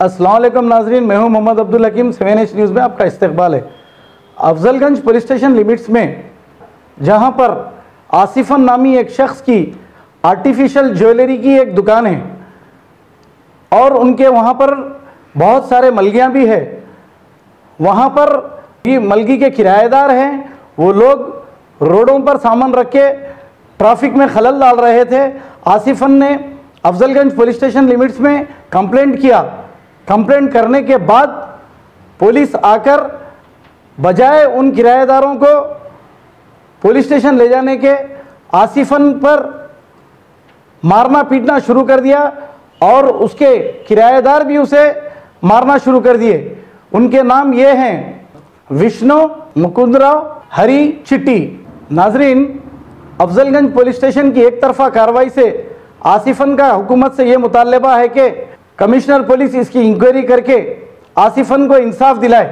अस्सलाम वालेकुम नाजरीन, मैं हूं मोहम्मद अब्दुल हकीम। 7H न्यूज़ में आपका इस्तकबाल है। अफजलगंज पुलिस स्टेशन लिमिट्स में जहां पर आसिफन नामी एक शख्स की आर्टिफिशियल ज्वेलरी की एक दुकान है और उनके वहां पर बहुत सारे मलगियां भी है। वहां पर ये मलगी के किराएदार हैं, वो लोग रोडों पर सामान रख के ट्रैफिक में खलल डाल रहे थे। आसिफन ने अफजलगंज पुलिस स्टेशन लिमिट्स में कंप्लेंट किया। कंप्लेंट करने के बाद पुलिस आकर बजाय उन किराएदारों को पुलिस स्टेशन ले जाने के आसिफन पर मारना पीटना शुरू कर दिया और उसके किराएदार भी उसे मारना शुरू कर दिए। उनके नाम ये हैं विष्णु, मुकुंदराव, हरी, चिट्टी। नाजरीन, अफजलगंज पुलिस स्टेशन की एक तरफा कार्रवाई से आसिफन का हुकूमत से ये मुतालबा है कि कमिश्नर पुलिस इसकी इंक्वायरी करके आसिफन को इंसाफ दिलाए।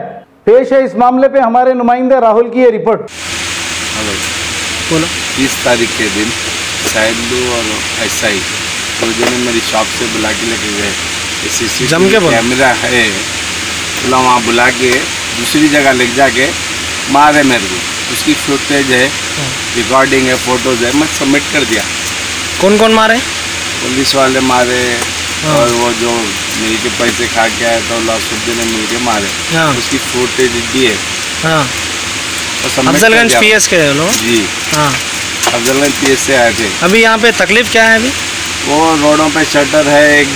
पेश है इस मामले पे हमारे नुमाइंदे राहुल की ये रिपोर्ट। हेलो, बोलो। 30 तारीख के दिन साइडू और एसआई तो जो मेरी शॉप से बुला के लेके गए, CCTV कैमरा है, बोला वहाँ बुला के दूसरी जगह ले जाके मारे मेरे को। उसकी फुटेज है, रिकॉर्डिंग है, फोटोज है, मैं सबमिट कर दिया। कौन कौन मारे? पुलिस वाले मारे और वो जो मिल के पैसे खा के आए तो लासुद्दीन ने मिल के मारे। उसकी फुटेज भी है। अफजलगंज PS के लोग? जी हाँ, अफजलगंज PS से आए थे। अभी यहाँ पे तकलीफ क्या है? अभी वो रोडों पे शटर है, एक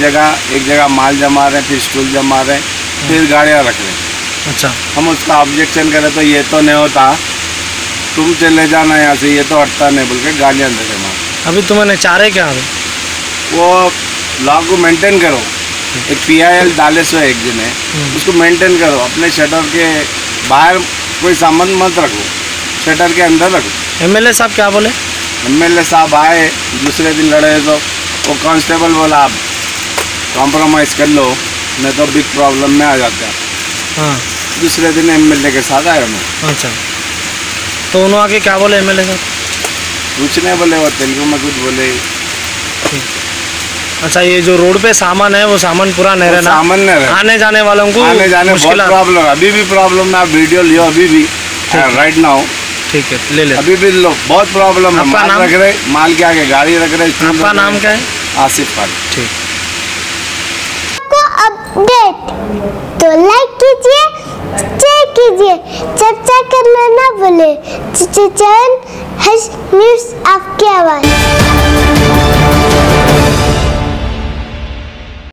जगह माल जमा रहे, फिर स्टूल जमा रहे, फिर गाड़ियाँ रख रहे। अच्छा, हम उसका ऑब्जेक्शन करें तो ये तो नहीं होता, तुम चले जाना यहाँ से, ये तो हटता नहीं बोल के गालियाँ दे रहे। अभी तुम्हें चाह रहे क्या? अभी वो लॉ को मेंटेन करो। एक PIL डाले सो एक दिन है, उसको मेंटेन करो। अपने शटर के बाहर कोई सामान मत रखो, शटर के अंदर रखो। MLA साहब क्या बोले? MLA साहब आए, दूसरे दिन लड़े तो वो कांस्टेबल बोला आप कॉम्प्रोमाइज़ कर लो, नहीं तो बिग प्रॉब्लम में आ जाता है। हाँ, दूसरे दिन MLA के साथ आए उन्होंने। अच्छा, तो उन्होंने आके क्या बोले MLA साहब? कुछ नहीं बोले, वो तेलुगु में कुछ बोले। अच्छा, ये जो रोड पे सामान है वो सामान पूरा नहीं रहना, सामान नहीं रहना, आने जाने वालों को आने जाने बहुत प्रॉब्लम है। अभी भी प्रॉब्लम है, आप वीडियो लियो अभी भी, राइट नाउ। ठीक है, ले ले, अभी भी लो, बहुत प्रॉब्लम है। माल रख रहे, माल के आगे गाड़ी रख रहे। आपका नाम क्या है? आसिफ खान। ठीक। को अपडेट तो लाइक कीजिए, शेयर कीजिए, चर्चा करना ना भूले। चैनल न्यूज़ आपकी आवाज़।